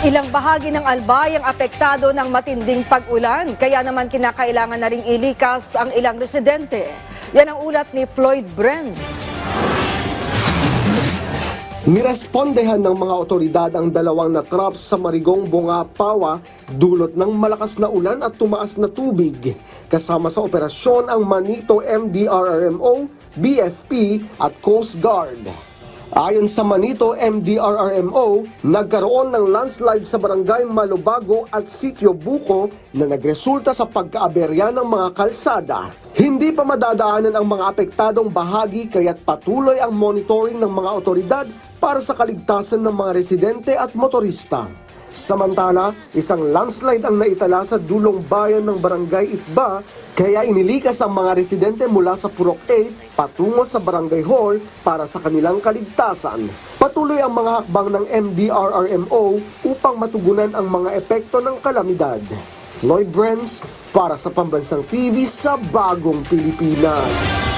Ilang bahagi ng Albay ang apektado ng matinding pag-ulan, kaya naman kinakailangan na ring ilikas ang ilang residente. Yan ang ulat ni Floyd Brenz. Nirespondehan ng mga otoridad ang dalawang na-traps sa Marigong, Bunga-Pawa dulot ng malakas na ulan at tumaas na tubig. Kasama sa operasyon ang Manito MDRRMO, BFP at Coast Guard. Ayon sa Manito MDRRMO, nagkaroon ng landslide sa barangay Malubago at Sitio Buko na nagresulta sa pagkaaberya ng mga kalsada. Hindi pa madadaanan ang mga apektadong bahagi kaya't patuloy ang monitoring ng mga otoridad para sa kaligtasan ng mga residente at motorista. Samantala, isang landslide ang naitala sa dulong bayan ng Barangay Itba, kaya inilikas ang mga residente mula sa Purok 8 patungo sa Barangay Hall para sa kanilang kaligtasan. Patuloy ang mga hakbang ng MDRRMO upang matugunan ang mga epekto ng kalamidad. Floyd Brenz para sa Pambansang TV sa Bagong Pilipinas.